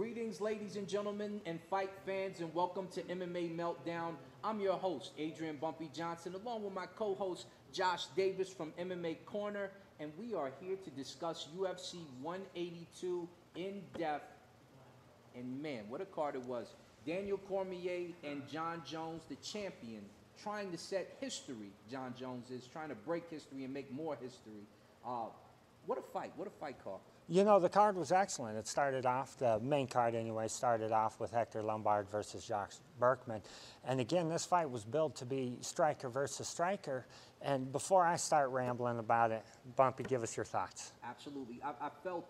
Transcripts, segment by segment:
Greetings, ladies and gentlemen, and fight fans, and welcome to MMA Meltdown. I'm your host, Adrian Bumpy Johnson, along with my co-host, Josh Davis from MMA Corner, and we are here to discuss UFC 182 in depth. And man, what a card it was. Daniel Cormier and John Jones, the champion, trying to set history. John Jones is trying to break history and make more history. What a fight card. You know, the card was excellent. It started off, the main card anyway, started off with Hector Lombard versus Josh Burkman. And again, this fight was billed to be striker versus striker. And before I start rambling about it, Bumpy, give us your thoughts. Absolutely. I felt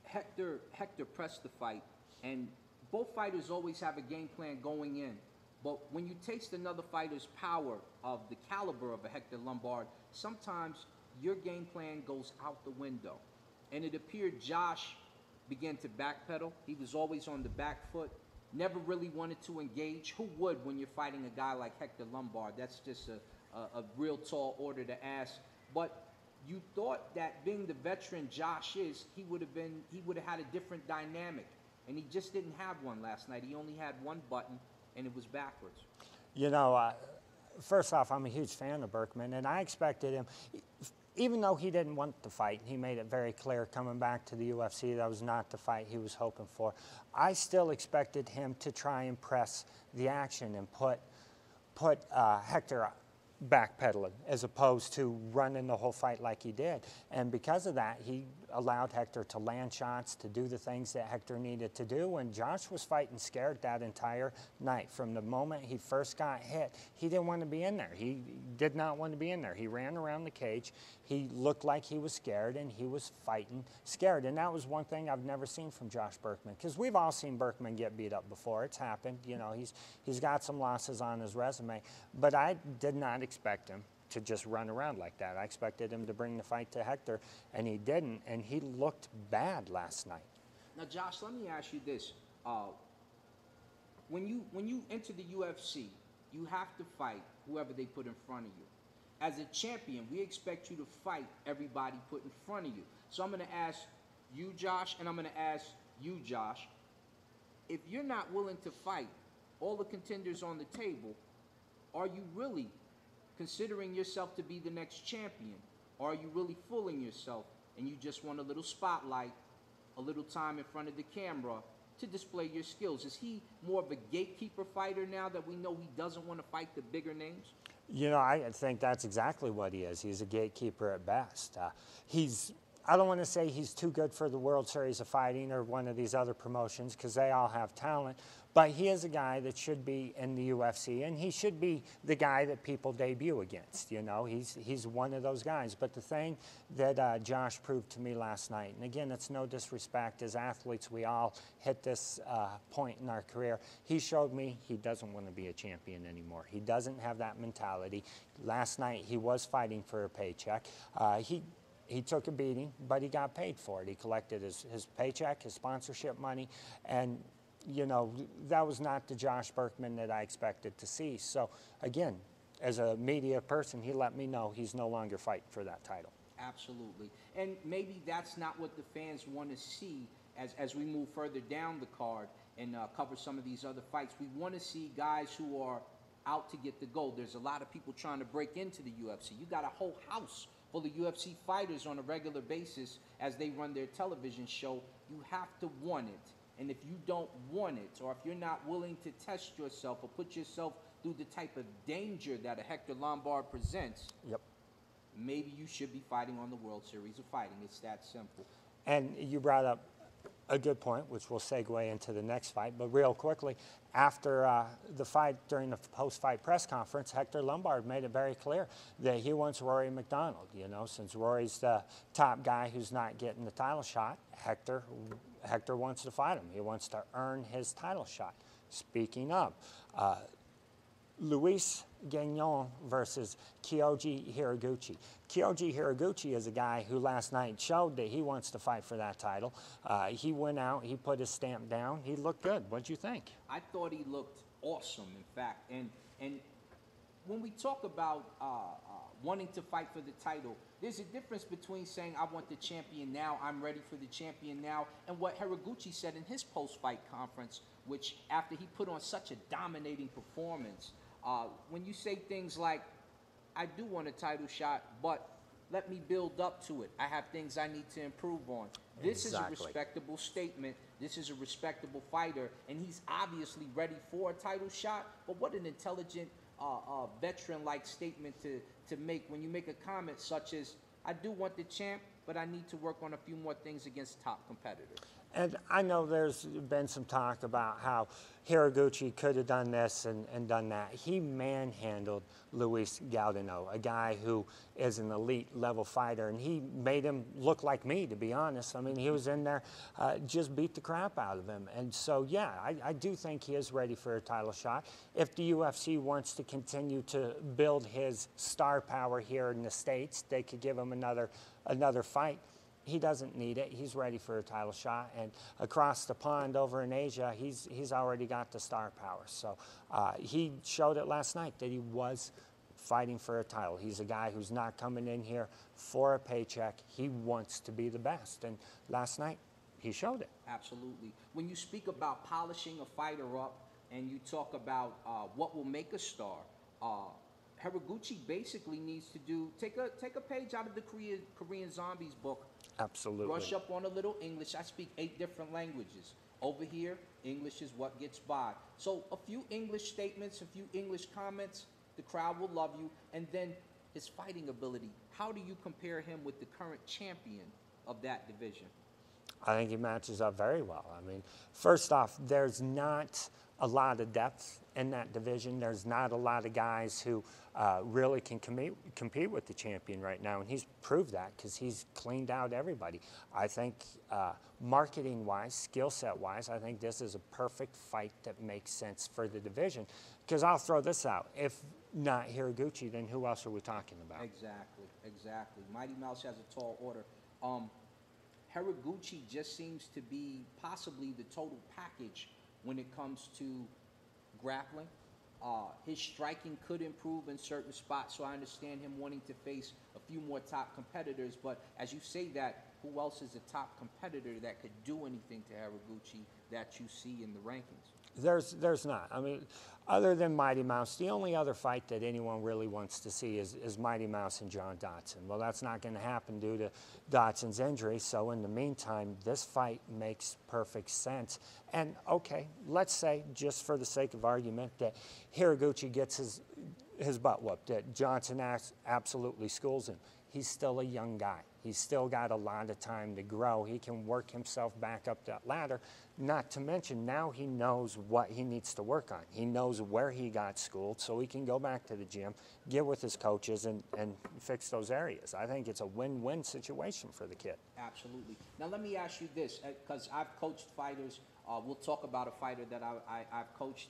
Hector pressed the fight, and both fighters always have a game plan going in. But when you taste another fighter's power of the caliber of a Hector Lombard, sometimes your game plan goes out the window. And it appeared Josh began to backpedal. He was always on the back foot, never really wanted to engage. Who would when you're fighting a guy like Hector Lombard? That's just a real tall order to ask. But you thought that being the veteran Josh is, he would have had a different dynamic. And he just didn't have one last night. He only had one button, and it was backwards. You know, first off, I'm a huge fan of Burkman, and I expected him, even though he didn't want the fight, he made it very clear coming back to the UFC that was not the fight he was hoping for. I still expected him to try and press the action and put Hector backpedaling as opposed to running the whole fight like he did. And because of that, he allowed Hector to land shots, to do the things that Hector needed to do. And Josh was fighting scared that entire night. From the moment he first got hit, he didn't want to be in there. He did not want to be in there. He ran around the cage. He looked like he was scared, and he was fighting scared. And that was one thing I've never seen from Josh Burkman, because we've all seen Burkman get beat up before. It's happened. You know, he's got some losses on his resume. But I did not expect him to just run around like that. I expected him to bring the fight to Hector, and he didn't, and he looked bad last night. Now, Josh, let me ask you this. When you enter the UFC, you have to fight whoever they put in front of you. As a champion, we expect you to fight everybody put in front of you. So I'm going to ask you, Josh, and I'm going to ask you, Josh, if you're not willing to fight all the contenders on the table, are you really considering yourself to be the next champion? Or are you really fooling yourself and you just want a little spotlight, a little time in front of the camera to display your skills? Is he more of a gatekeeper fighter now that we know he doesn't want to fight the bigger names? You know, I think that's exactly what he is. He's a gatekeeper at best. I don't want to say he's too good for the World Series of Fighting or one of these other promotions, because they all have talent, but he is a guy that should be in the UFC, and he should be the guy that people debut against. You know, he's one of those guys. But the thing that Josh proved to me last night, and again, it's no disrespect, as athletes we all hit this point in our career, he showed me he doesn't want to be a champion anymore. He doesn't have that mentality. Last night he was fighting for a paycheck. He took a beating, but he got paid for it. He collected his paycheck, his sponsorship money, and you know, that was not the Josh Burkman that I expected to see. So again, as a media person, he let me know he's no longer fighting for that title. Absolutely. And maybe that's not what the fans want to see as we move further down the card and cover some of these other fights. We want to see guys who are out to get the gold. There's a lot of people trying to break into the UFC. You got a whole house full of UFC fighters on a regular basis as they run their television show. You have to want it. And if you don't want it, or if you're not willing to test yourself or put yourself through the type of danger that a Hector Lombard presents, yep, maybe you should be fighting on the World Series of Fighting. It's that simple. And you brought up a good point, which will segue into the next fight. But real quickly, after the fight, during the post-fight press conference, Hector Lombard made it very clear that he wants Rory McDonald. You know, since Rory's the top guy who's not getting the title shot, Hector wants to fight him. He wants to earn his title shot. Speaking of, Luis Gagnon versus Kyoji Hiraguchi. Kyoji Hiraguchi is a guy who last night showed that he wants to fight for that title. He went out, he put his stamp down, he looked good. What'd you think? I thought he looked awesome, in fact. And when we talk about wanting to fight for the title. There's a difference between saying I want the champion now, I'm ready for the champion now, and what Haraguchi said in his post-fight conference, which after he put on such a dominating performance, when you say things like, I do want a title shot, but let me build up to it. I have things I need to improve on. This is a respectable statement. This is a respectable fighter, and he's obviously ready for a title shot. But what an intelligent, veteran-like statement to make when you make a comment such as, I do want the champ, but I need to work on a few more things against top competitors. And I know there's been some talk about how Haraguchi could have done this and done that. He manhandled Luis Gaudino, a guy who is an elite level fighter, and he made him look like me, to be honest. I mean, he was in there, just beat the crap out of him. And so, yeah, I do think he is ready for a title shot. If the UFC wants to continue to build his star power here in the States, they could give him another fight. He doesn't need it. He's ready for a title shot. And across the pond over in Asia, he's already got the star power. So he showed it last night that he was fighting for a title. He's a guy who's not coming in here for a paycheck. He wants to be the best. And last night, he showed it. Absolutely. When you speak about polishing a fighter up and you talk about what will make a star, Haraguchi basically needs to take a page out of the Korean Zombies book. Absolutely. Brush up on a little English. I speak 8 different languages. Over here, English is what gets by. So a few English statements, a few English comments, the crowd will love you. And then his fighting ability. How do you compare him with the current champion of that division? I think he matches up very well. I mean, first off, there's not a lot of depth in that division. There's not a lot of guys who really can compete with the champion right now, and he's proved that because he's cleaned out everybody. I think marketing-wise, skill set-wise, I think this is a perfect fight that makes sense for the division. Because I'll throw this out. If not Haraguchi, then who else are we talking about? Exactly. Mighty Mouse has a tall order. Haraguchi just seems to be possibly the total package when it comes to grappling. His striking could improve in certain spots, so I understand him wanting to face a few more top competitors. But as you say that, who else is a top competitor that could do anything to Haraguchi that you see in the rankings? There's not. I mean, other than Mighty Mouse, the only other fight that anyone really wants to see is Mighty Mouse and John Dodson. Well, that's not going to happen due to Dodson's injury. So in the meantime, this fight makes perfect sense. And okay, let's say, just for the sake of argument, that Haraguchi gets his butt whooped, that Johnson absolutely schools him. He's still a young guy. He's still got a lot of time to grow. He can work himself back up that ladder. Not to mention, now he knows what he needs to work on. He knows where he got schooled, so he can go back to the gym, get with his coaches, and fix those areas. I think it's a win-win situation for the kid. Absolutely. Now, let me ask you this, because I've coached fighters. We'll talk about a fighter that I've coached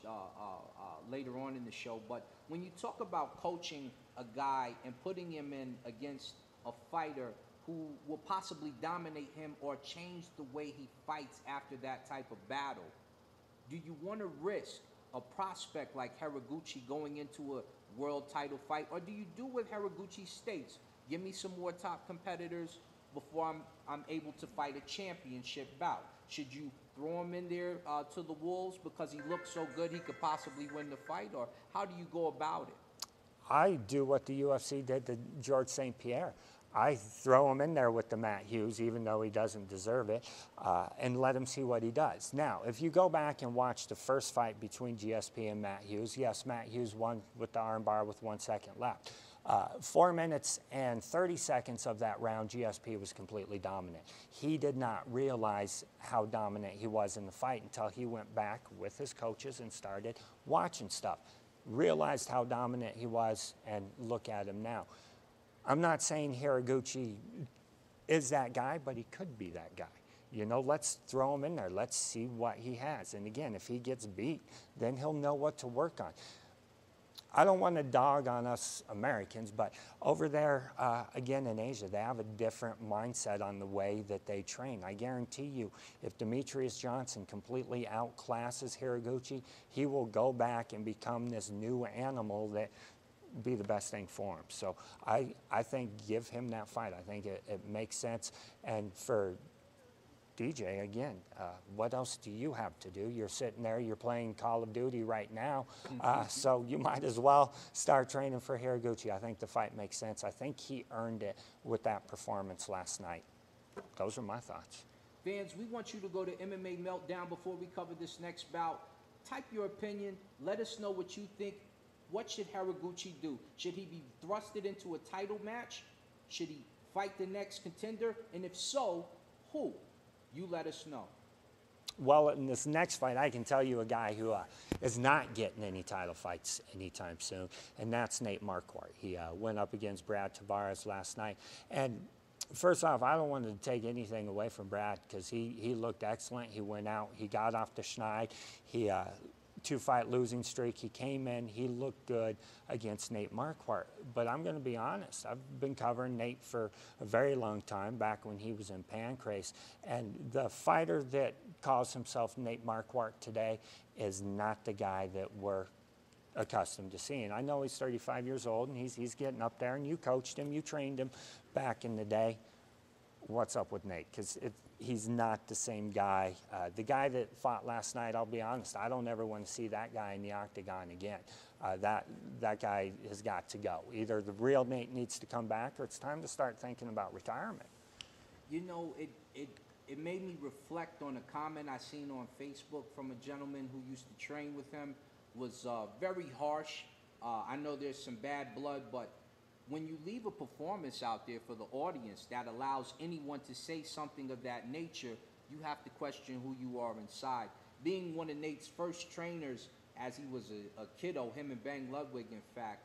later on in the show. But when you talk about coaching a guy and putting him in against a fighter who will possibly dominate him or change the way he fights after that type of battle, do you want to risk a prospect like Haraguchi going into a world title fight? Or do you do what Haraguchi states, give me some more top competitors before I'm able to fight a championship bout? Should you throw him in there to the wolves because he looks so good he could possibly win the fight? Or how do you go about it? I do what the UFC did to George St. Pierre. I throw him in there with the Matt Hughes, even though he doesn't deserve it, and let him see what he does. Now, if you go back and watch the first fight between GSP and Matt Hughes, yes, Matt Hughes won with the armbar with 1 second left. 4 minutes and 30 seconds of that round, GSP was completely dominant. He did not realize how dominant he was in the fight until he went back with his coaches and started watching stuff. Realized how dominant he was, and look at him now. I'm not saying Haraguchi is that guy, but he could be that guy. You know, let's throw him in there. Let's see what he has. And again, if he gets beat, then he'll know what to work on. I don't want to dog on us Americans, but over there, again, in Asia, they have a different mindset on the way that they train. I guarantee you, if Demetrius Johnson completely outclasses Haraguchi, he will go back and become this new animal that be the best thing for him. So I think give him that fight. I think it makes sense. And for DJ, again, what else do you have to do? You're sitting there, you're playing Call of Duty right now, so you might as well start training for Iguchi. I think the fight makes sense. I think he earned it with that performance last night. Those are my thoughts. Fans, we want you to go to MMA Meltdown before we cover this next bout. Type your opinion. Let us know what you think. What should Iguchi do? Should he be thrusted into a title match? Should he fight the next contender? And if so, who? You let us know. Well, in this next fight, I can tell you a guy who is not getting any title fights anytime soon, and that's Nate Marquardt. He went up against Brad Tavares last night. And first off, I don't want to take anything away from Brad because he looked excellent. He went out. He got off the schneid. He two-fight losing streak. He came in. He looked good against Nate Marquardt. But I'm going to be honest. I've been covering Nate for a very long time, back when he was in Pancrase. And the fighter that calls himself Nate Marquardt today is not the guy that we're accustomed to seeing. I know he's 35 years old, and he's getting up there, and you coached him, you trained him back in the day. What's up with Nate? Because he's not the same guy. The guy that fought last night, I'll be honest, I don't ever want to see that guy in the octagon again. That guy has got to go. Either the real Nate needs to come back, or it's time to start thinking about retirement. You know, it made me reflect on a comment I seen on Facebook from a gentleman who used to train with him. Was very harsh. I know there's some bad blood, but when you leave a performance out there for the audience that allows anyone to say something of that nature, you have to question who you are inside. Being one of Nate's first trainers as he was a kiddo, him and Bang Ludwig, in fact,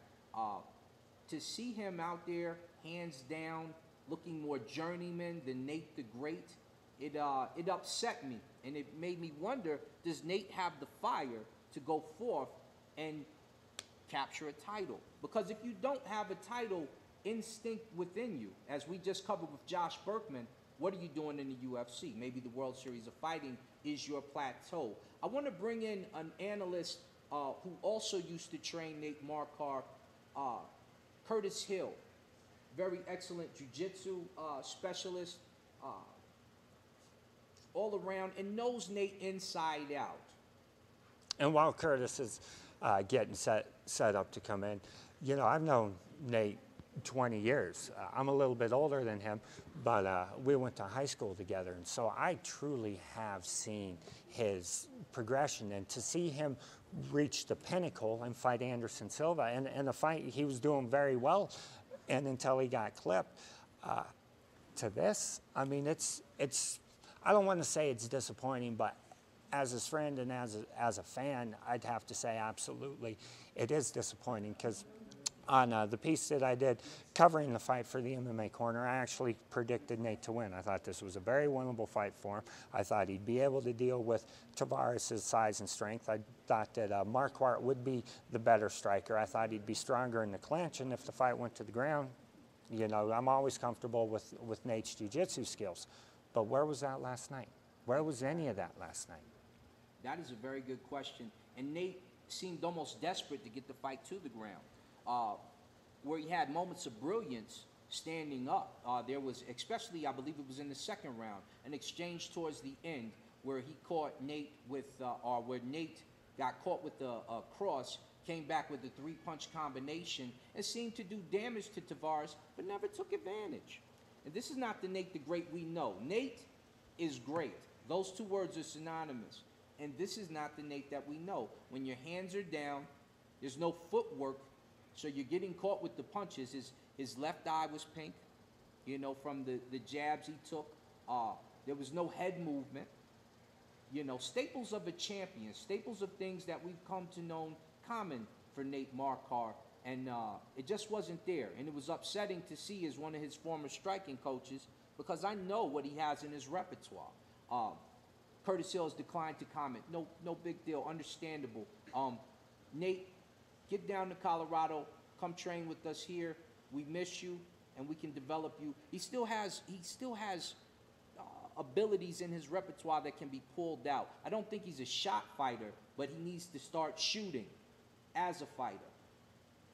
to see him out there, hands down, looking more journeyman than Nate the Great, it upset me. And it made me wonder, does Nate have the fire to go forth and capture a title? Because if you don't have a title instinct within you, as we just covered with Josh Burkman, what are you doing in the UFC? Maybe the World Series of Fighting is your plateau. I want to bring in an analyst who also used to train Nate Marquardt, Curtis Hill, very excellent jiu-jitsu specialist, all around, and knows Nate inside out. And while Curtis is getting set up to come in, you know, I've known Nate 20 years. I'm a little bit older than him, but we went to high school together. And so I truly have seen his progression. And to see him reach the pinnacle and fight Anderson Silva, and the fight he was doing very well, and until he got clipped, to this, I mean, it's I don't want to say it's disappointing, but as his friend and as a fan, I'd have to say absolutely it is disappointing, because on the piece that I did covering the fight for the MMA Corner, I actually predicted Nate to win. I thought this was a very winnable fight for him. I thought he'd be able to deal with Tavares' size and strength. I thought that Marquardt would be the better striker. I thought he'd be stronger in the clinch, and if the fight went to the ground, you know, I'm always comfortable with Nate's jiu-jitsu skills. But where was that last night? Where was any of that last night? That is a very good question. And Nate seemed almost desperate to get the fight to the ground. Where he had moments of brilliance standing up. There was, especially, I believe it was in the second round, an exchange towards the end where he caught Nate with, or where Nate got caught with the cross, came back with the three-punch combination, and seemed to do damage to Tavares, but never took advantage. And this is not the Nate the Great we know. Nate is great. Those two words are synonymous. And this is not the Nate that we know. When your hands are down, there's no footwork, so you're getting caught with the punches. His left eye was pink, you know, from the jabs he took. There was no head movement. You know, staples of a champion, staples of things that we've come to know common for Nate Marquardt. And it just wasn't there. And it was upsetting to see as one of his former striking coaches, because I know what he has in his repertoire. Curtis Hill has declined to comment. No big deal, understandable. Nate, get down to Colorado, come train with us here. We miss you, and we can develop you. He still has abilities in his repertoire that can be pulled out. I don't think he's a shot fighter, but he needs to start shooting as a fighter.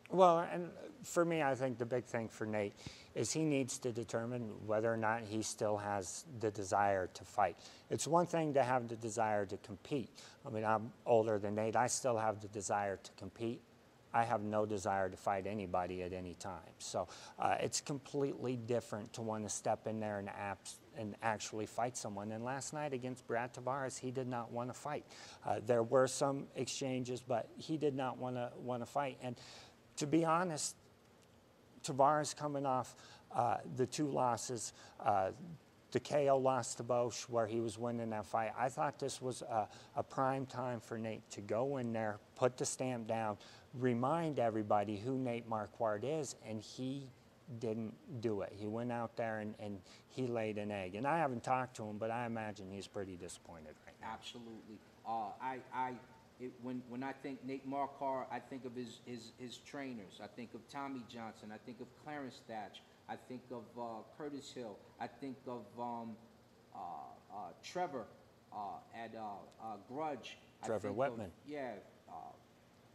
Well, and for me, I think the big thing for Nate is he needs to determine whether or not he still has the desire to fight. It's one thing to have the desire to compete. I mean, I'm older than Nate. I still have the desire to compete. I have no desire to fight anybody at any time. So it's completely different to want to step in there and actually fight someone. And last night against Brad Tavares, he did not want to fight. There were some exchanges, but he did not want to fight. And to be honest, Tavares coming off the 2 losses, the KO loss to Bosch where he was winning that fight, I thought this was a prime time for Nate to go in there, put the stamp down, remind everybody who Nate Marquardt is, and he didn't do it. He went out there and he laid an egg. And I haven't talked to him, but I imagine he's pretty disappointed right now. Absolutely. When I think Nate Marquardt, I think of his trainers. I think of Tommy Johnson. I think of Clarence Thatch. I think of Curtis Hill. I think of Trevor at Grudge. Trevor Whitman.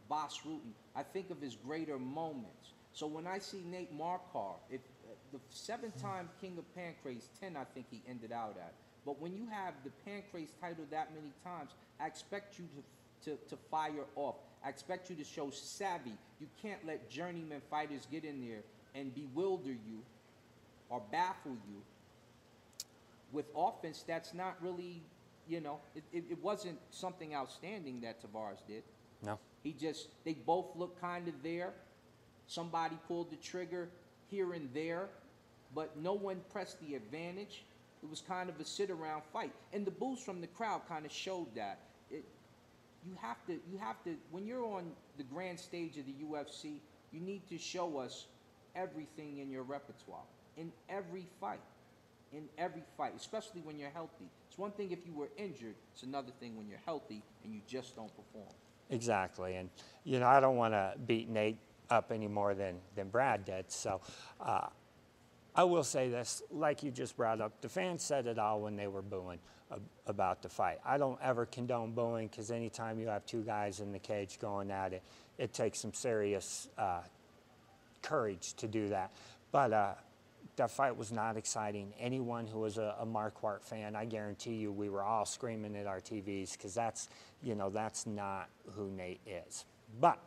Boss Rutan. I think of his greater moments. So when I see Nate Marquardt, the 7-time King of Pancrase, 10 I think he ended out at. But when you have the Pancrase title that many times, I expect you to fire off. I expect you to show savvy. You can't let journeyman fighters get in there and bewilder you or baffle you with offense that's not really, it wasn't something outstanding that Tavares did. No. They both looked kind of there. Somebody pulled the trigger here and there, but no one pressed the advantage. It was kind of a sit-around fight. And the boos from the crowd kind of showed that. You have to, when you're on the grand stage of the UFC, you need to show us everything in your repertoire, in every fight, especially when you're healthy. It's one thing if you were injured, it's another thing when you're healthy and you just don't perform. Exactly, and I don't want to beat Nate up any more than Brad did, so I will say this, like you just brought up, the fans said it all when they were booing about the fight. I don't ever condone booing because anytime you have 2 guys in the cage going at it, it takes some serious courage to do that. But that fight was not exciting. Anyone who was a Marquardt fan, I guarantee you we were all screaming at our TVs because that's not who Nate is. But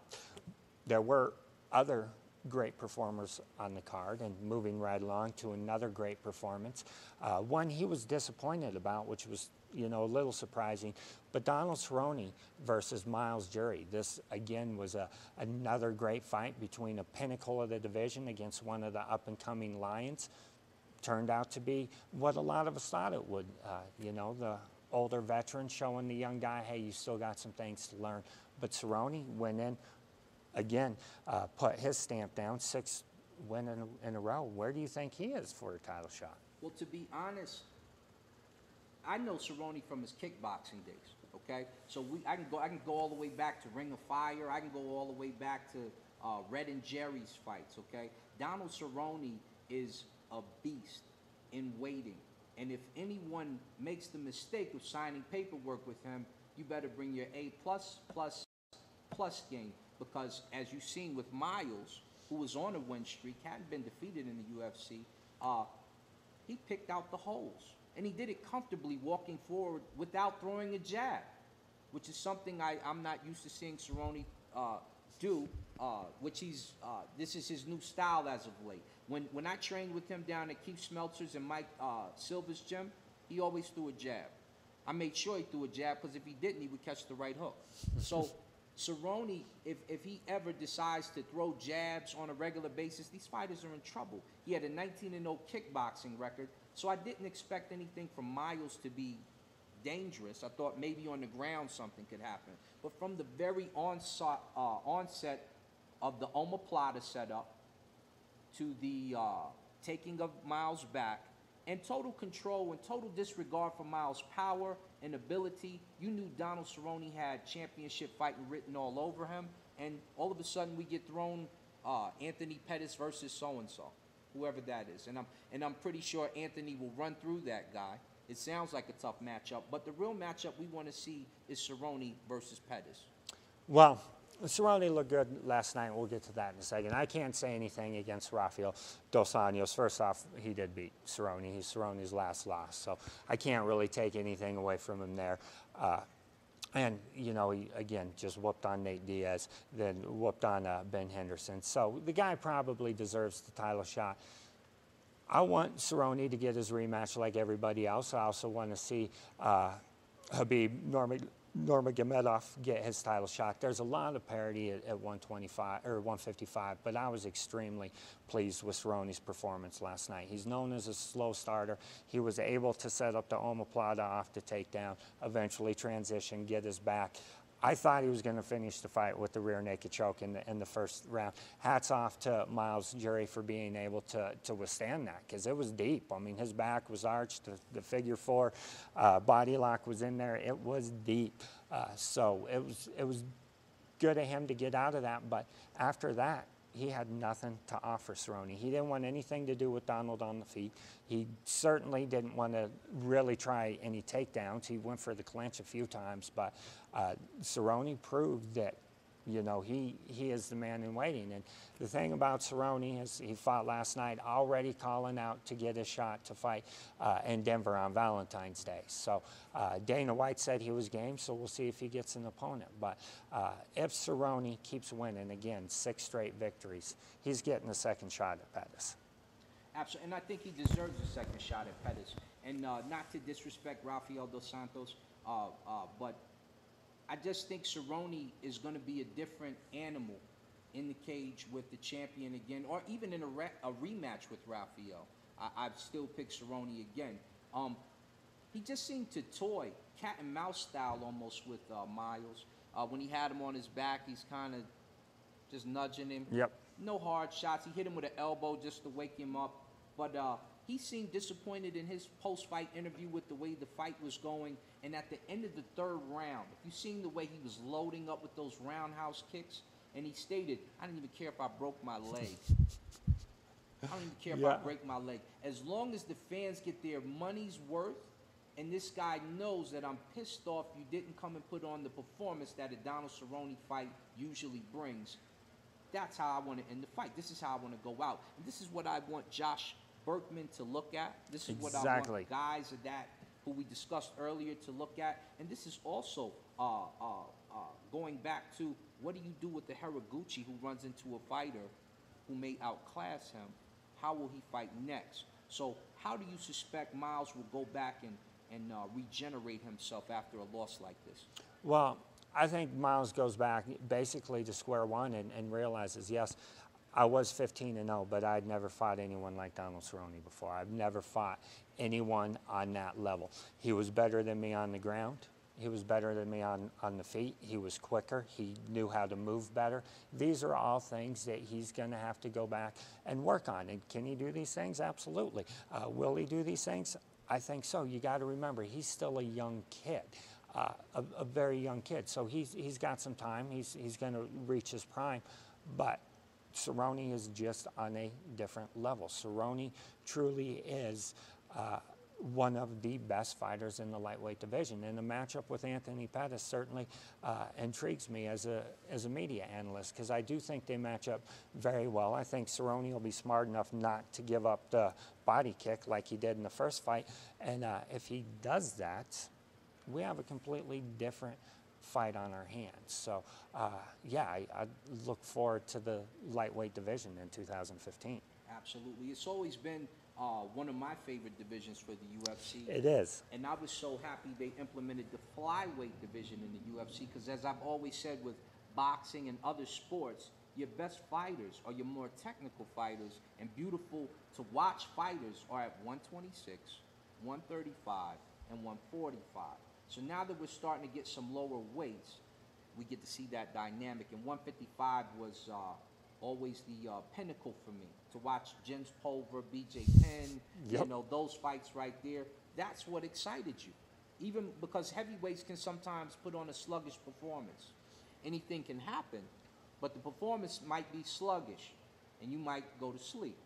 there were other great performers on the card, and moving right along to another great performance. One he was disappointed about, which was a little surprising, but Donald Cerrone versus Miles Jury. This again was another great fight between a pinnacle of the division against one of the up-and-coming lions. Turned out to be what a lot of us thought it would. The older veteran showing the young guy, hey, you still got some things to learn. But Cerrone went in, again, put his stamp down, 6 wins in a row. Where do you think he is for a title shot? Well, to be honest, I know Cerrone from his kickboxing days. Okay, so I can go all the way back to Ring of Fire. I can go all the way back to Red and Jerry's fights. Okay, Donald Cerrone is a beast in waiting, and if anyone makes the mistake of signing paperwork with him, you better bring your A+++ game. Because as you've seen with Miles, who was on a win streak, hadn't been defeated in the UFC, he picked out the holes. And he did it comfortably walking forward without throwing a jab, which is something I'm not used to seeing Cerrone do, this is his new style as of late. When I trained with him down at Keith Smeltzer's and Mike Silver's gym, he always threw a jab. I made sure he threw a jab because if he didn't, he would catch the right hook. So Cerrone, if he ever decides to throw jabs on a regular basis, these fighters are in trouble. He had a 19-0 kickboxing record, so I didn't expect anything from Miles to be dangerous. I thought maybe on the ground something could happen. But from the very onset of the omoplata setup to the taking of Miles back, and total control and total disregard for Miles' power and ability, you knew Donald Cerrone had championship fighting written all over him, and all of a sudden we get thrown Anthony Pettis versus so-and-so, whoever that is. And I'm pretty sure Anthony will run through that guy. It sounds like a tough matchup, but the real matchup we want to see is Cerrone versus Pettis. Well, Cerrone looked good last night. We'll get to that in a second. I can't say anything against Rafael Dos Anjos. First off, he did beat Cerrone. He's Cerrone's last loss, so I can't really take anything away from him there. And, you know, he, again, just whooped on Nate Diaz, then whooped on Ben Henderson. So the guy probably deserves the title shot. I want Cerrone to get his rematch like everybody else. I also want to see Habib Nurmagomedov get his title shot. There's a lot of parity at 125 or 155, but I was extremely pleased with Cerrone's performance last night. He's known as a slow starter. He was able to set up the omoplata off the takedown, eventually transition, get his back. I thought he was going to finish the fight with the rear naked choke in the first round. Hats off to Miles Jury for being able to withstand that, because it was deep. I mean, his back was arched, the figure four body lock was in there. It was deep. So it was good of him to get out of that. But after that, he had nothing to offer Cerrone. He didn't want anything to do with Donald on the feet. He certainly didn't want to really try any takedowns. He went for the clinch a few times, but Cerrone proved that, you know, he is the man in waiting. And the thing about Cerrone is he fought last night already calling out to get a shot to fight in Denver on Valentine's Day. So Dana White said he was game, so we'll see if he gets an opponent. But if Cerrone keeps winning, again, 6 straight victories, he's getting a second shot at Pettis. Absolutely, and I think he deserves a second shot at Pettis. And not to disrespect Rafael Dos Santos, but I just think Cerrone is going to be a different animal in the cage with the champion again, or even in a rematch with Rafael. I'd still pick Cerrone again. He just seemed to toy cat and mouse style almost with Miles. When he had him on his back, he's kind of just nudging him. Yep. No hard shots. He hit him with an elbow just to wake him up. But he seemed disappointed in his post-fight interview with the way the fight was going. And at the end of the 3rd round, if you've seen the way he was loading up with those roundhouse kicks, and he stated, I didn't even care if I broke my leg. I don't even care if I break my leg. As long as the fans get their money's worth, and this guy knows that I'm pissed off you didn't come and put on the performance that a Donald Cerrone fight usually brings, that's how I want to end the fight. This is how I want to go out. And this is what I want Josh Burkman to look at. This is what I want guys of that who we discussed earlier to look at. And this is also going back to, what do you do with the Haraguchi who runs into a fighter who may outclass him? How will he fight next? So how do you suspect Miles will go back and regenerate himself after a loss like this? Well, I think Miles goes back basically to square one and realizes, yes, I was 15-0, but I'd never fought anyone like Donald Cerrone before. I've never fought anyone on that level. He was better than me on the ground. He was better than me on the feet. He was quicker. He knew how to move better. These are all things that he's going to have to go back and work on. And can he do these things? Absolutely. Will he do these things? I think so. You got to remember, he's still a young kid. A very young kid, so he's got some time. He's going to reach his prime, but Cerrone is just on a different level. Cerrone truly is one of the best fighters in the lightweight division, and the matchup with Anthony Pettis certainly intrigues me as a media analyst, because I do think they match up very well. I think Cerrone will be smart enough not to give up the body kick like he did in the first fight, and if he does that, we have a completely different fight on our hands. So, yeah, I look forward to the lightweight division in 2015. Absolutely. It's always been one of my favorite divisions for the UFC. It is. And I was so happy they implemented the flyweight division in the UFC, because as I've always said with boxing and other sports, your best fighters are your more technical fighters, and beautiful to watch fighters are at 126, 135, and 145. So now that we're starting to get some lower weights, we get to see that dynamic. And 155 was always the pinnacle for me, to watch Jens Pulver, BJ Penn, you know, those fights right there. That's what excited you. Even because heavyweights can sometimes put on a sluggish performance. Anything can happen, but the performance might be sluggish, and you might go to sleep.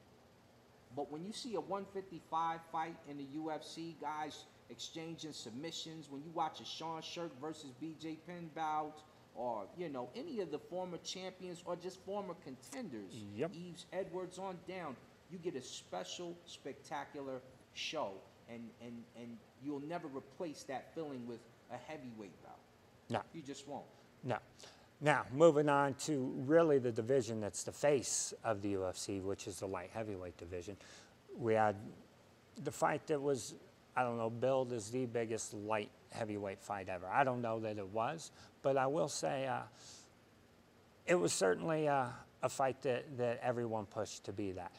But when you see a 155 fight in the UFC, guys exchanging submissions, when you watch a Sean Shirk versus BJ Penn bout, or, you know, any of the former champions or just former contenders, Yep. Eves Edwards on down, you get a special, spectacular show. And you'll never replace that feeling with a heavyweight bout. No. You just won't. No. Now, moving on to really the division that's the face of the UFC, which is the light heavyweight division. We had the fight that was, I don't know, billed as the biggest light heavyweight fight ever. I don't know that it was, but I will say it was certainly a fight that everyone pushed to be that.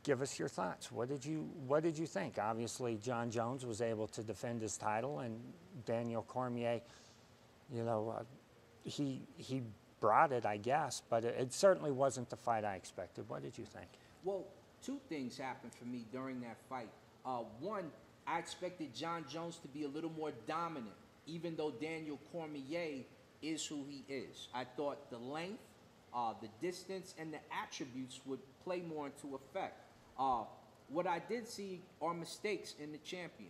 Give us your thoughts. What did you think? Obviously, Jon Jones was able to defend his title, and Daniel Cormier, you know, he brought it, I guess, but it certainly wasn't the fight I expected. What did you think? Well, two things happened for me during that fight. One, I expected Jon Jones to be a little more dominant, even though Daniel Cormier is who he is. I thought the length, the distance, and the attributes would play more into effect. What I did see are mistakes in the champion.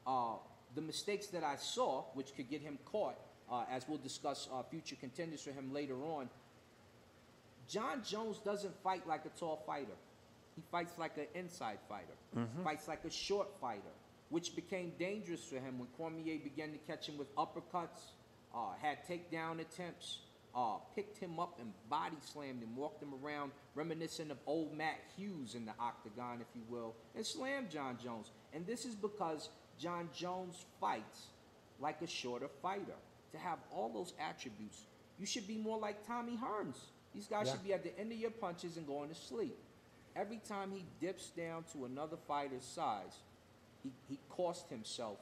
The mistakes that I saw, which could get him caught, as we'll discuss future contenders for him later on, Jon Jones doesn't fight like a tall fighter. He fights like an inside fighter, fights like a short fighter, which became dangerous for him when Cormier began to catch him with uppercuts, had takedown attempts, picked him up and body slammed him, walked him around, reminiscent of old Matt Hughes in the octagon, if you will, and slammed Jon Jones. And this is because Jon Jones fights like a shorter fighter. To have all those attributes, you should be more like Tommy Hearns. These guys should be at the end of your punches and going to sleep. Every time he dips down to another fighter's size, he cost himself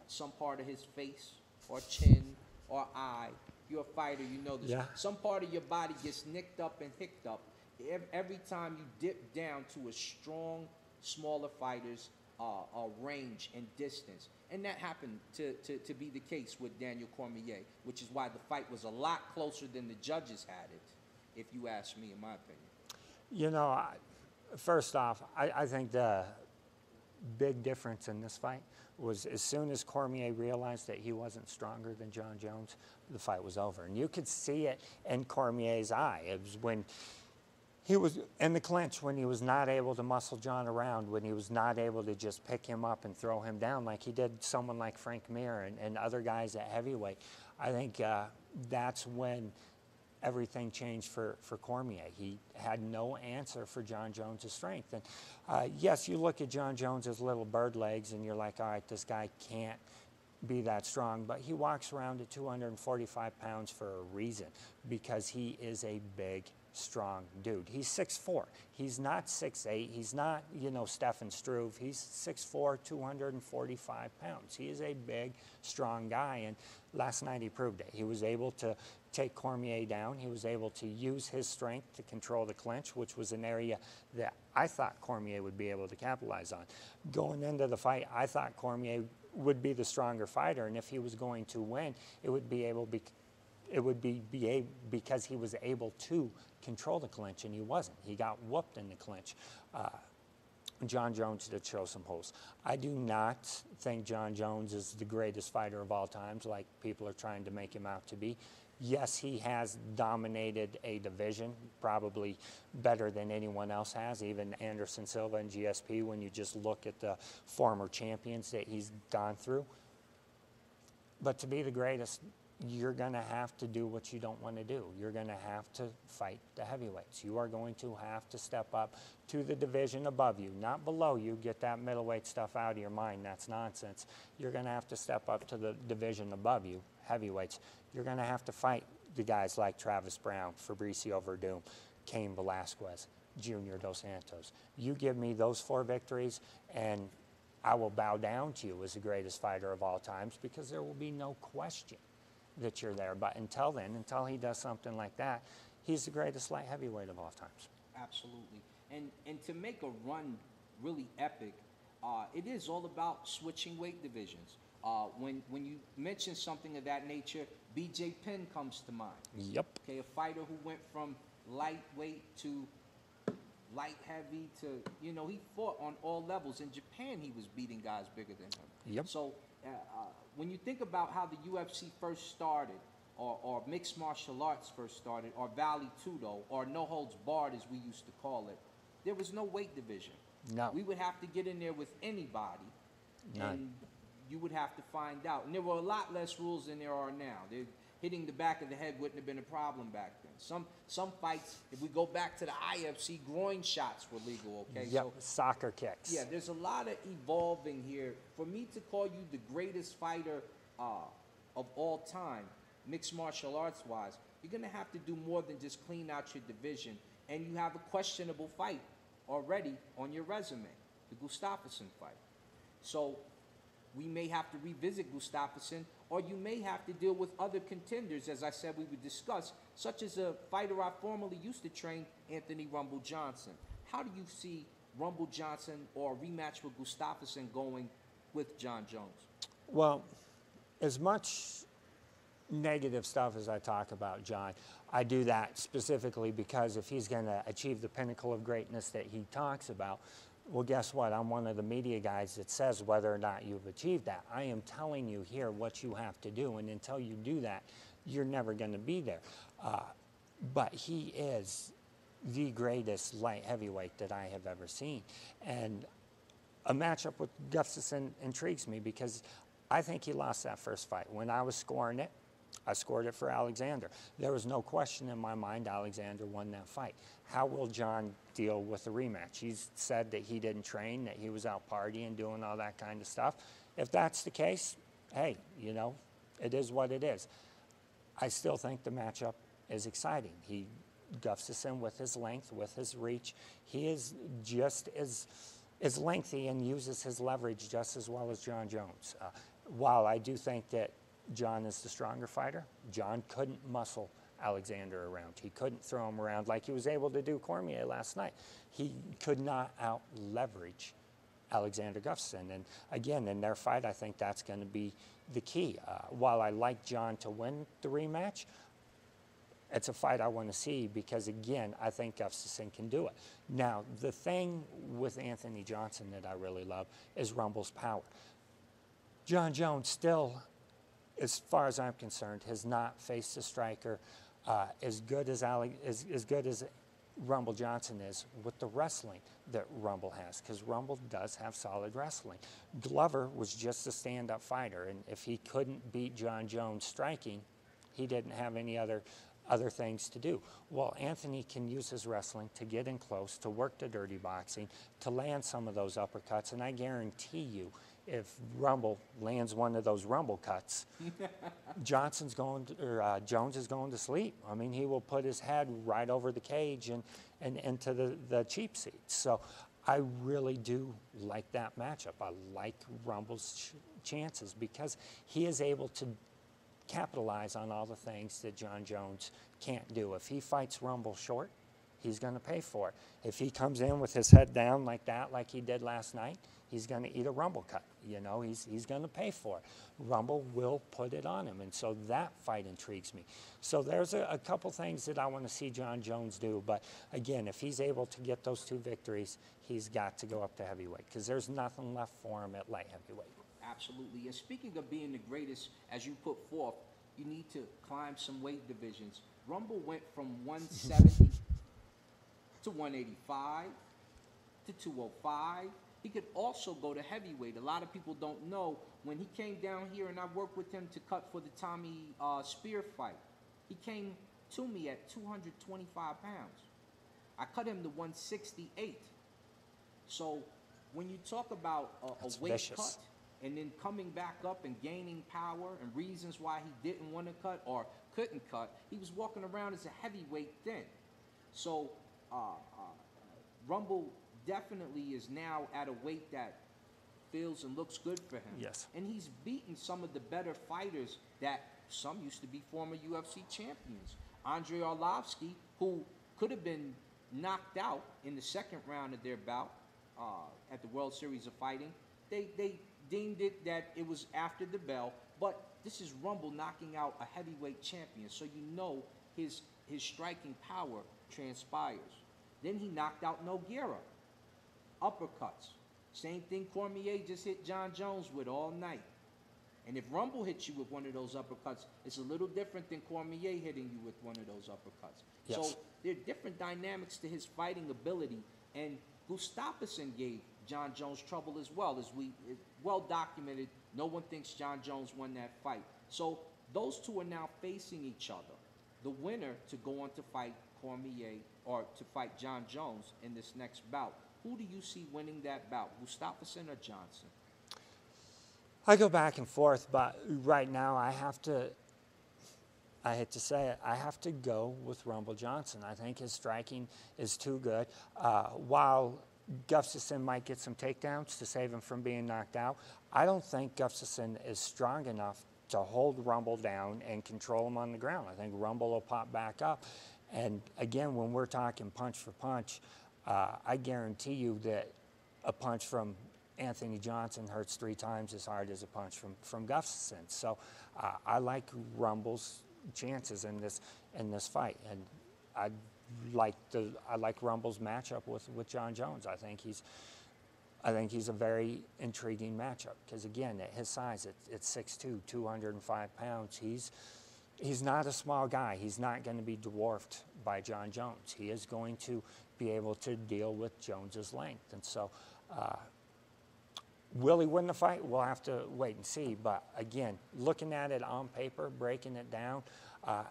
some part of his face or chin or eye. If you're a fighter, you know this. Yeah. Some part of your body gets nicked up and hicked up every time you dip down to a strong, smaller fighter's range and distance. And that happened to be the case with Daniel Cormier, which is why the fight was a lot closer than the judges had it, if you ask me, in my opinion. You know, first off, I think the big difference in this fight was as soon as Cormier realized that he wasn't stronger than Jon Jones, the fight was over. And you could see it in Cormier's eye. It was when he was in the clinch, when he was not able to muscle Jon around, when he was not able to just pick him up and throw him down like he did someone like Frank Mir and other guys at heavyweight. I think that's when everything changed for Cormier. He had no answer for Jon Jones' strength. And yes, you look at Jon Jones' little bird legs and you're like, all right, this guy can't be that strong, but he walks around at 245 pounds for a reason, because he is a big, strong dude. He's 6'4". He's not 6'8". He's not, you know, Stefan Struve. He's 6'4", 245 pounds. He is a big, strong guy, and last night he proved it. He was able to take Cormier down. He was able to use his strength to control the clinch, which was an area that I thought Cormier would be able to capitalize on. Going into the fight, I thought Cormier would be the stronger fighter, and if he was going to win, it would be because he was able to control the clinch, and he wasn't. He got whooped in the clinch. Jon Jones did show some holes. I do not think Jon Jones is the greatest fighter of all times, like people are trying to make him out to be. Yes, he has dominated a division, probably better than anyone else has, even Anderson Silva and GSP, when you just look at the former champions that he's gone through. But to be the greatest, you're going to have to do what you don't want to do. You're going to have to fight the heavyweights. You are going to have to step up to the division above you, not below you. Get that middleweight stuff out of your mind. That's nonsense. You're going to have to step up to the division above you, heavyweights. You're going to have to fight the guys like Travis Brown, Fabricio Verdum, Cain Velasquez, Junior Dos Santos. You give me those 4 victories, and I will bow down to you as the greatest fighter of all times, because there will be no question that you're there. But until then, until he does something like that, he's the greatest light heavyweight of all times. Absolutely. And to make a run really epic, it is all about switching weight divisions. When you mention something of that nature, BJ Penn comes to mind. Yep. Okay, a fighter who went from lightweight to light heavy to, you know, he fought on all levels. In Japan, he was beating guys bigger than him. Yep. So when you think about how the UFC first started, or mixed martial arts first started, or Valley Tudo, or No Holds Barred as we used to call it, there was no weight division. No. We would have to get in there with anybody, None. and you would have to find out. And there were a lot less rules than there are now. Hitting the back of the head wouldn't have been a problem back then. Some fights, if we go back to the IFC, groin shots were legal, okay? Yep, So, soccer kicks. yeah, there's a lot of evolving here. For me to call you the greatest fighter of all time, mixed martial arts wise, you're going to have to do more than just clean out your division. And you have a questionable fight already on your resume, the Gustafsson fight. So we may have to revisit Gustafsson, or you may have to deal with other contenders, as I said we would discuss, such as a fighter I formerly used to train, Anthony Rumble Johnson. How do you see Rumble Johnson or a rematch with Gustafsson going with John Jones? Well, as much negative stuff as I talk about John, I do that specifically because if he's going to achieve the pinnacle of greatness that he talks about, well, guess what? I'm one of the media guys that says whether or not you've achieved that. I am telling you here what you have to do, and until you do that, you're never going to be there. But he is the greatest light heavyweight that I have ever seen. And a matchup with Gustafsson intrigues me because I think he lost that first fight. When I was scoring it, I scored it for Alexander. There was no question in my mind Alexander won that fight. How will John deal with the rematch? He's said that he didn't train, that he was out partying, doing all that kind of stuff. If that's the case, hey, you know, it is what it is. I still think the matchup is exciting. Gustafsson, with his length, with his reach, he is just as lengthy and uses his leverage just as well as John Jones. While I do think that John is the stronger fighter, John couldn't muscle Alexander around. He couldn't throw him around like he was able to do Cormier last night. He could not out-leverage Alexander Gustafsson. And again, in their fight, I think that's going to be the key. While I like John to win the rematch, it's a fight I want to see because, again, I think Gustafsson can do it. Now, the thing with Anthony Johnson that I really love is Rumble's power. John Jones still, as far as I'm concerned, has not faced a striker as good as Rumble Johnson is with the wrestling that Rumble has, because Rumble does have solid wrestling. Glover was just a stand-up fighter, and if he couldn't beat John Jones striking, he didn't have any other things to do. Well, Anthony can use his wrestling to get in close, to work the dirty boxing, to land some of those uppercuts, and I guarantee you, if Rumble lands one of those Rumble cuts, Jones is going to sleep. I mean, he will put his head right over the cage and into the cheap seats. So I really do like that matchup. I like Rumble's chances because he is able to capitalize on all the things that John Jones can't do. If he fights Rumble short, he's going to pay for it. If he comes in with his head down like that, like he did last night, he's going to eat a Rumble cut. You know, he's going to pay for it. Rumble will put it on him, and so that fight intrigues me. So there's a couple things that I want to see John Jones do, but again, if he's able to get those 2 victories, he's got to go up to heavyweight because there's nothing left for him at light heavyweight. Absolutely. And speaking of being the greatest, as you put forth, you need to climb some weight divisions. Rumble went from 170 to 185 to 205. He could also go to heavyweight. A lot of people don't know, when he came down here and I worked with him to cut for the Tommy Spear fight, he came to me at 225 pounds. I cut him to 168. So when you talk about a weight cut and then coming back up and gaining power and reasons why he didn't want to cut or couldn't cut, he was walking around as a heavyweight then. So Rumble definitely is now at a weight that feels and looks good for him. Yes. And he's beaten some of the better fighters that some used to be former UFC champions. Andrei Arlovsky, who could have been knocked out in the second round of their bout at the World Series of Fighting, they deemed it that it was after the bell, but this is Rumble knocking out a heavyweight champion, so you know his striking power transpires. Then he knocked out Nogueira. Uppercuts. Same thing Cormier just hit John Jones with all night. And if Rumble hits you with one of those uppercuts, it's a little different than Cormier hitting you with one of those uppercuts. Yes. So there are different dynamics to his fighting ability. And Gustafsson gave John Jones trouble as well. It's well documented. No one thinks John Jones won that fight. So those two are now facing each other. The winner to go on to fight Cormier or to fight John Jones in this next bout. Who do you see winning that bout, Gustafsson or Johnson? I go back and forth, but right now I hate to say it, I have to go with Rumble Johnson. I think his striking is too good. While Gustafsson might get some takedowns to save him from being knocked out, I don't think Gustafsson is strong enough to hold Rumble down and control him on the ground. I think Rumble will pop back up. And again, when we're talking punch for punch, I guarantee you that a punch from Anthony Johnson hurts 3 times as hard as a punch from Gustafsson. So I like Rumble's chances in this fight, and I like Rumble's matchup with John Jones. I think he's a very intriguing matchup because again, at his size, it's 6'2", 205 pounds. He's not a small guy. He's not going to be dwarfed by John Jones. He is going to be able to deal with Jones's length, and so. Will he win the fight? We'll have to wait and see. But again, looking at it on paper, breaking it down,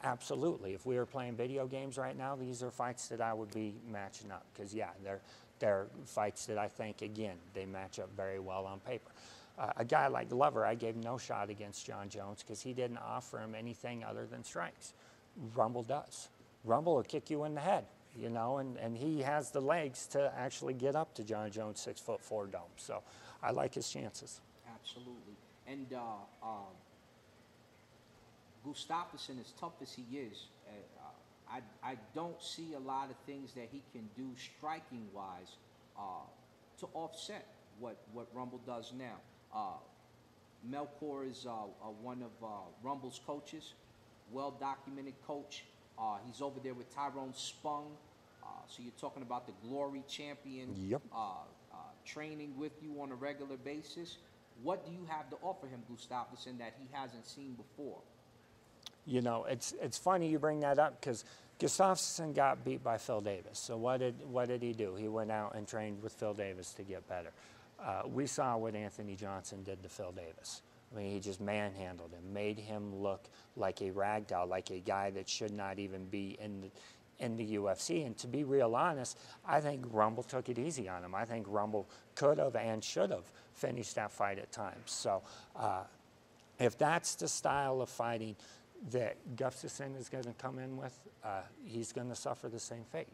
absolutely. If we were playing video games right now, these are fights that I would be matching up. Because, yeah, they're fights that I think, again, they match up very well on paper. A guy like Glover, I gave no shot against John Jones because he didn't offer him anything other than strikes. Rumble does. Rumble will kick you in the head, you know, and he has the legs to actually get up to John Jones' 6'4" dome. So I like his chances. Absolutely. And Gustafsson, as tough as he is, I don't see a lot of things that he can do striking-wise to offset what Rumble does now. Melkor is one of Rumble's coaches, well-documented coach. He's over there with Tyrone Spong. So you're talking about the Glory champion. Yep. Training with you on a regular basis. What do you have to offer him, Gustafsson, that he hasn't seen before? You know, it's funny you bring that up because Gustafsson got beat by Phil Davis. So what did he do? He went out and trained with Phil Davis to get better. We saw what Anthony Johnson did to Phil Davis. I mean, he just manhandled him, made him look like a ragdoll, like a guy that should not even be in the UFC. And to be real honest, I think Rumble took it easy on him. I think Rumble could have and should have finished that fight at times. So if that's the style of fighting that Gustafsson is going to come in with, he's going to suffer the same fate.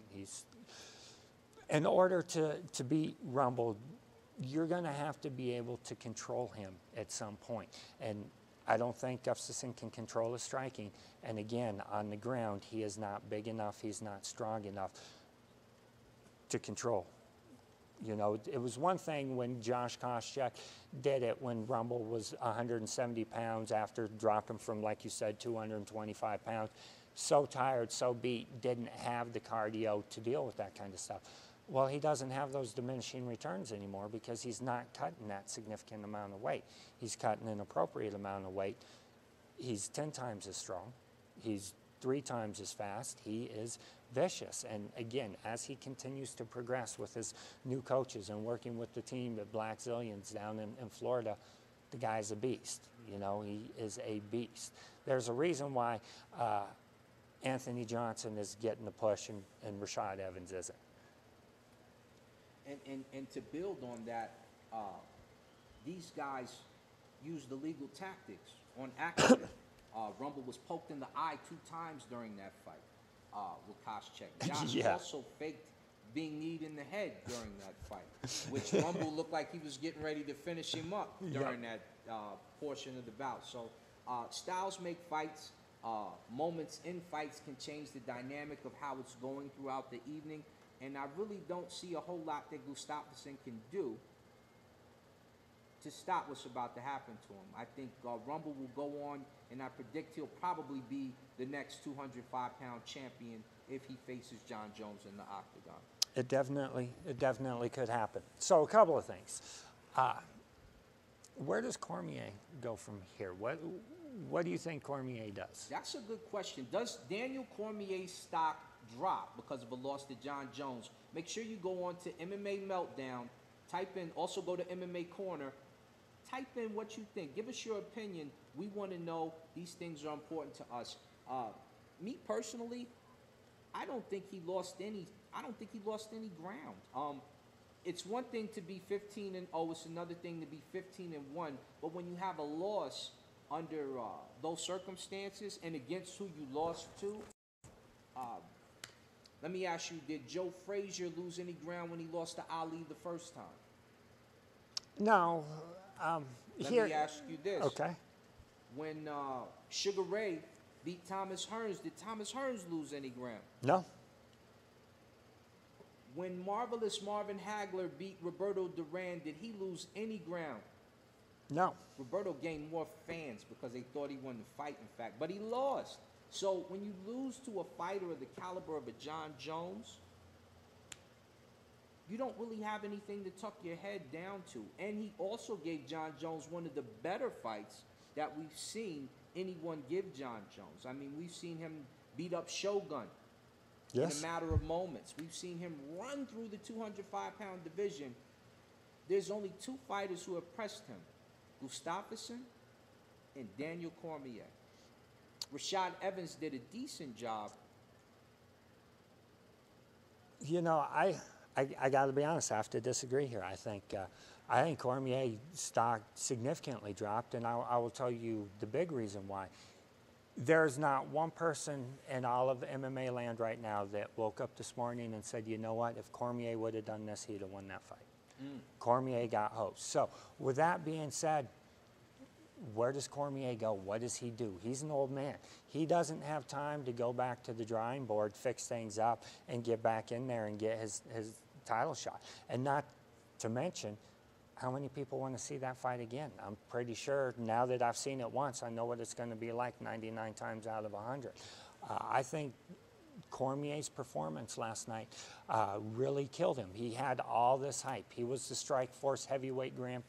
In order to beat Rumble, you're going to have to be able to control him at some point. And I don't think Gustafsson can control his striking. And again, on the ground, he is not big enough, he's not strong enough to control. You know, it was one thing when Josh Koscheck did it when Rumble was 170 pounds after dropping from, like you said, 225 pounds. So tired, so beat, didn't have the cardio to deal with that kind of stuff. Well, he doesn't have those diminishing returns anymore because he's not cutting that significant amount of weight. He's cutting an appropriate amount of weight. He's 10 times as strong. He's 3 times as fast. He is vicious. And again, as he continues to progress with his new coaches and working with the team at Black Zillions down in Florida, the guy's a beast. You know, he is a beast. There's a reason why Anthony Johnson is getting the push and Rashad Evans isn't. And to build on that, these guys use the legal tactics on accident. Rumble was poked in the eye 2 times during that fight with Koscheck. Josh Yeah. also faked being kneed in the head during that fight, which Rumble looked like he was getting ready to finish him up during that portion of the bout. So styles make fights. Moments in fights can change the dynamic of how it's going throughout the evening. And I really don't see a whole lot that Gustafsson can do to stop what's about to happen to him. I think Rumble will go on, and I predict he'll probably be the next 205-pound champion if he faces John Jones in the octagon. It definitely could happen. So a couple of things. Where does Cormier go from here? What do you think Cormier does? That's a good question. Does Daniel Cormier's stock drop because of a loss to John Jones? Make sure you go on to MMA Meltdown. Type in, also go to MMA Corner. Type in what you think. Give us your opinion. We want to know. These things are important to us. Me personally, I don't think he lost any ground. It's one thing to be 15-0. It's another thing to be 15-1. But when you have a loss under those circumstances and against who you lost to, let me ask you: did Joe Frazier lose any ground when he lost to Ali the first time? No. Let me ask you this: okay. When Sugar Ray beat Thomas Hearns, did Thomas Hearns lose any ground? No. When Marvelous Marvin Hagler beat Roberto Duran, did he lose any ground? No. Roberto gained more fans because they thought he won the fight, in fact, but he lost. So when you lose to a fighter of the caliber of a John Jones, you don't really have anything to tuck your head down to. And he also gave John Jones one of the better fights that we've seen anyone give John Jones. I mean, we've seen him beat up Shogun. Yes. In a matter of moments. We've seen him run through the 205-pound division. There's only two fighters who have pressed him: Gustafsson and Daniel Cormier. Rashad Evans did a decent job. You know, I got to be honest. I have to disagree here. I think Cormier's stock significantly dropped, and I will tell you the big reason why. There's not one person in all of MMA land right now that woke up this morning and said, you know what, if Cormier would have done this, he'd have won that fight. Cormier got hosed. So with that being said, where does Cormier go? What does he do? He's an old man. He doesn't have time to go back to the drawing board, fix things up, and get back in there and get his title shot. And not to mention, how many people want to see that fight again? I'm pretty sure now that I've seen it once, I know what it's going to be like 99 times out of 100. I think Cormier's performance last night really killed him. He had all this hype. He was the Strikeforce heavyweight Grand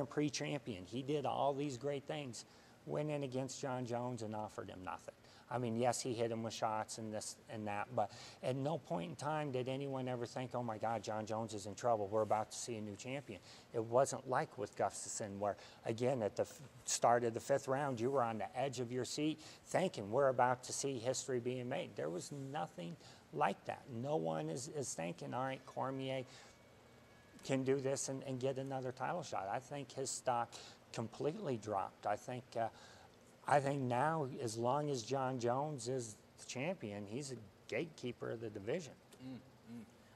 Prix champion. He did all these great things, went in against John Jones and offered him nothing. I mean, yes, he hit him with shots and this and that, but at no point in time did anyone ever think, oh my God, John Jones is in trouble. We're about to see a new champion. It wasn't like with Gustafsson where, again, at the start of the 5th round, you were on the edge of your seat thinking we're about to see history being made. There was nothing like that. No one is thinking, all right, Cormier can do this and get another title shot. I think his stock completely dropped. I think now, as long as John Jones is the champion, he's a gatekeeper of the division.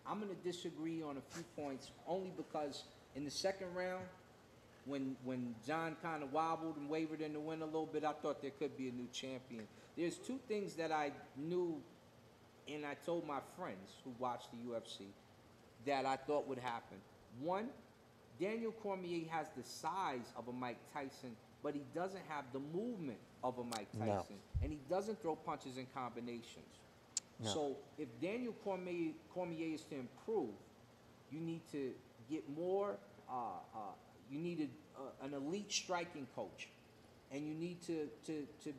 I'm going to disagree on a few points, only because in the 2nd round, when John kind of wobbled and wavered in the wind a little bit, I thought there could be a new champion. There's two things that I knew, and I told my friends who watched the UFC, that I thought would happen. One, Daniel Cormier has the size of a Mike Tyson, but he doesn't have the movement of a Mike Tyson. No. And he doesn't throw punches in combinations. No. So if Daniel Cormier is to improve, you need to get more, you need an elite striking coach. And you need to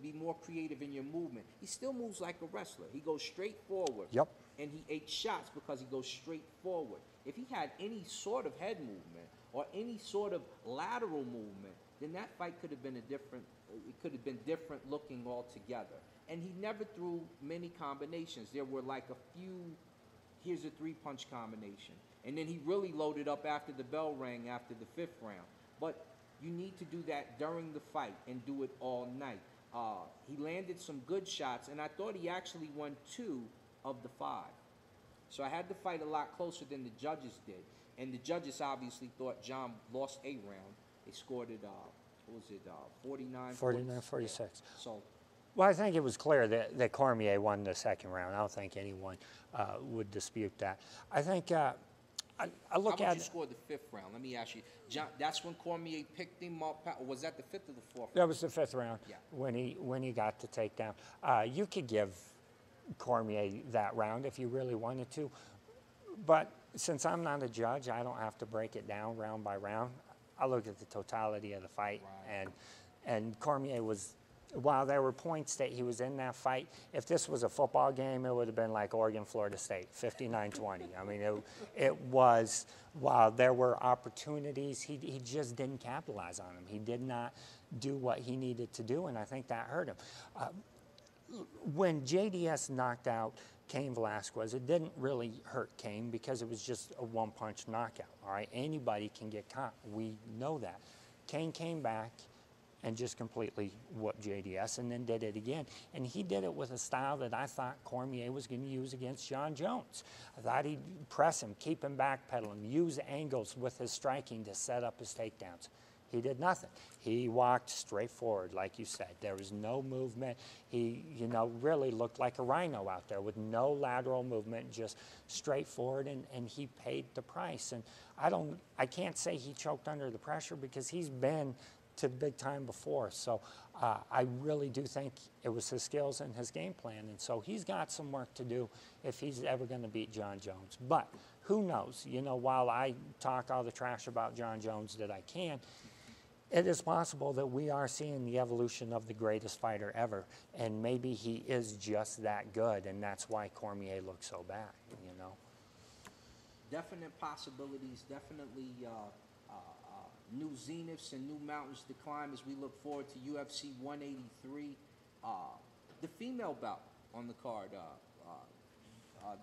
be more creative in your movement. He still moves like a wrestler. He goes straight forward. Yep. And he ate shots because he goes straight forward. If he had any sort of head movement or any sort of lateral movement, then that fight could have been different looking altogether. And he never threw many combinations. There were like a few, here's a 3-punch combination. And then he really loaded up after the bell rang after the 5th round. But you need to do that during the fight and do it all night. He landed some good shots, and I thought he actually won 2 of the 5. So I had the fight a lot closer than the judges did. And the judges obviously thought John lost a round. They scored it, 49-46. Yeah. So, well, I think it was clear that Cormier won the 2nd round. I don't think anyone would dispute that. I think I look how at about you scored the 5th round? Let me ask you. John, that's when Cormier picked him up. Or was that the 5th or the 4th? That was the 5th round. Yeah. When he got the takedown. You could give Cormier that round if you really wanted to, but since I'm not a judge, I don't have to break it down round by round. I look at the totality of the fight, Right. and Cormier was, while there were points that he was in that fight, if this was a football game, it would have been like Oregon, Florida State, 59-20. I mean, it was, while there were opportunities, he just didn't capitalize on them. He did not do what he needed to do, and I think that hurt him. When JDS knocked out Cain Velasquez, it didn't really hurt Cain because it was just a one-punch knockout, all right? Anybody can get caught. We know that. Cain came back and just completely whooped JDS and then did it again. And he did it with a style that I thought Cormier was going to use against John Jones. I thought he'd press him, keep him backpedaling, use angles with his striking to set up his takedowns. He did nothing. He walked straight forward, like you said. There was no movement. He, you know, really looked like a rhino out there with no lateral movement, just straight forward, and he paid the price. And I can't say he choked under the pressure because he's been to big time before. So I really do think it was his skills and his game plan. And so he's got some work to do if he's ever going to beat John Jones. But who knows? You know, while I talk all the trash about John Jones that I can, it is possible that we are seeing the evolution of the greatest fighter ever, and maybe he is just that good, and that's why Cormier looks so bad, you know? Definite possibilities, definitely new zeniths and new mountains to climb as we look forward to UFC 183. The female bout on the card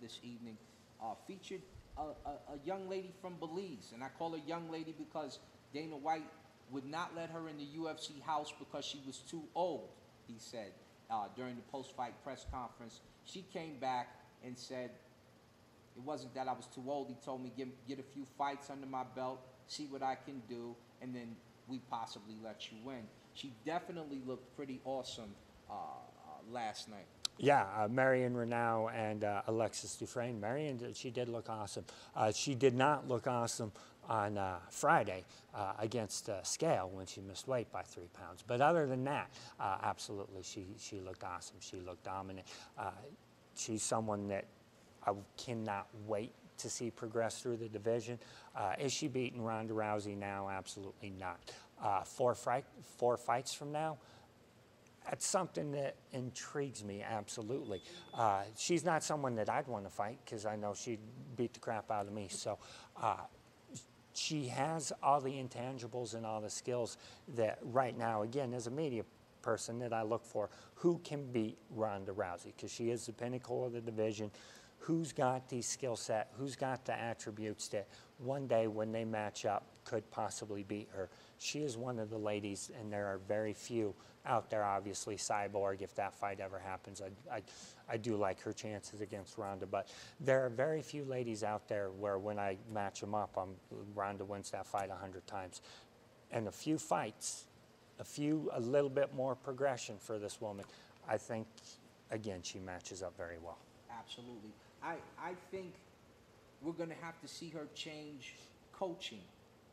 this evening featured a young lady from Belize, and I call her young lady because Dana White would not let her in the UFC house because she was too old, he said during the post-fight press conference. She came back and said, it wasn't that I was too old. He told me, get a few fights under my belt, see what I can do, and then we possibly let you win. She definitely looked pretty awesome last night. Yeah, Marion Reneau and Alexis Dufresne. Marion, she did look awesome. She did not look awesome on Friday against Scale when she missed weight by 3 pounds. But other than that, absolutely, she looked awesome. She looked dominant. She's someone that I cannot wait to see progress through the division. Is she beating Ronda Rousey now? Absolutely not. Four fights from now? That's something that intrigues me, absolutely. She's not someone that I'd want to fight because I know she'd beat the crap out of me. So she has all the intangibles and all the skills that right now, again, as a media person that I look for, who can beat Ronda Rousey? Because she is the pinnacle of the division. Who's got the skill set? Who's got the attributes that one day when they match up could possibly beat her? She is one of the ladies, and there are very few out there, obviously. Cyborg, if that fight ever happens, I do like her chances against Ronda, but there are very few ladies out there where when I match them up, Ronda wins that fight 100 times. And a few fights, a little bit more progression for this woman, I think, again, she matches up very well. Absolutely. I think we're going to have to see her change coaching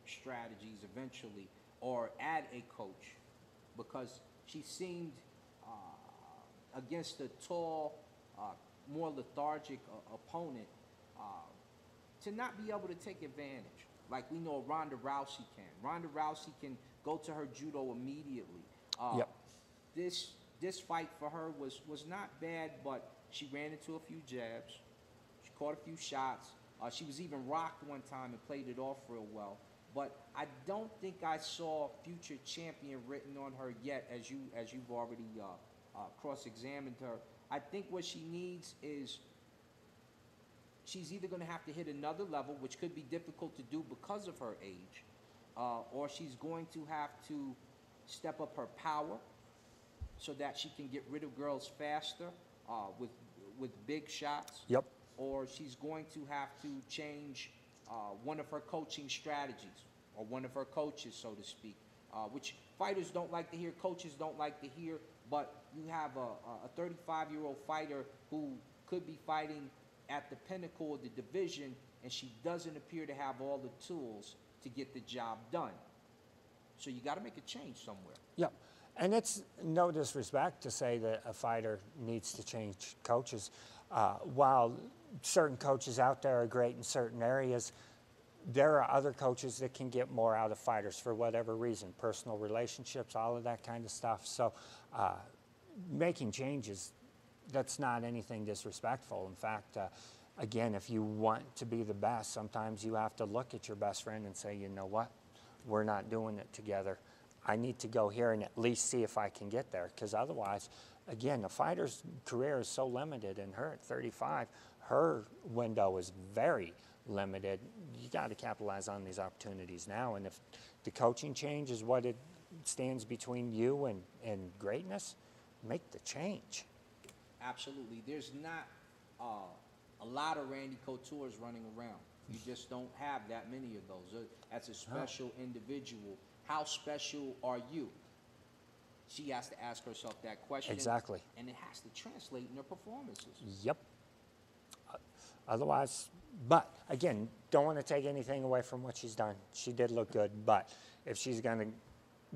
strategies eventually, or add a coach, because she seemed against a tall, more lethargic opponent to not be able to take advantage like we know Ronda Rousey can. Ronda Rousey can go to her judo immediately. Yep. This fight for her was not bad, but she ran into a few jabs. She caught a few shots. She was even rocked one time and played it off real well. But I don't think I saw future champion written on her yet, as you've already cross-examined her. I think what she needs is she's either going to have to hit another level, which could be difficult to do because of her age, or she's going to have to step up her power so that she can get rid of girls faster with big shots. Yep. Or she's going to have to change one of her coaching strategies, or one of her coaches, so to speak, which fighters don't like to hear, coaches don't like to hear, but you have a 35-year-old fighter who could be fighting at the pinnacle of the division, and she doesn't appear to have all the tools to get the job done. So you got to make a change somewhere. Yep. And it's no disrespect to say that a fighter needs to change coaches. While certain coaches out there are great in certain areas, there are other coaches that can get more out of fighters for whatever reason, personal relationships, all of that kind of stuff. So making changes, that's not anything disrespectful. In fact, again, if you want to be the best, sometimes you have to look at your best friend and say, you know what, we're not doing it together. I need to go here and at least see if I can get there, because otherwise, again, a fighter's career is so limited, and her at 35, her window is very limited. You got to capitalize on these opportunities now, and if the coaching change is what it stands between you and greatness, make the change. Absolutely. There's not a lot of Randy Couture's running around. You just don't have that many of those. That's a special individual. How special are you? She has to ask herself that question. Exactly. And it has to translate in her performances. Yep. Otherwise, but again, don't want to take anything away from what she's done. She did look good, but if she's going to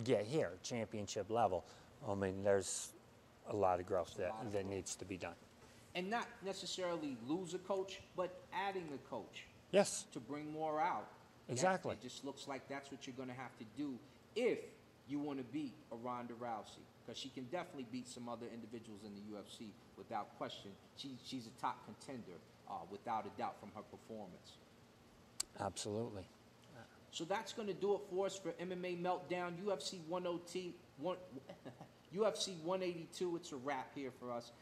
get here, championship level, I mean, there's a lot of growth that needs to be done. And not necessarily lose a coach, but adding a coach. Yes. To bring more out. Exactly. It just looks like that's what you're going to have to do if you want to beat a Ronda Rousey, because she can definitely beat some other individuals in the UFC without question. She's a top contender, without a doubt, from her performance. Absolutely. So that's going to do it for us for MMA Meltdown, UFC 182. It's a wrap here for us.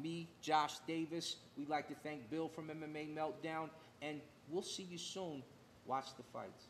Me, Josh Davis. We'd like to thank Bill from MMA Meltdown, and we'll see you soon. Watch the fights.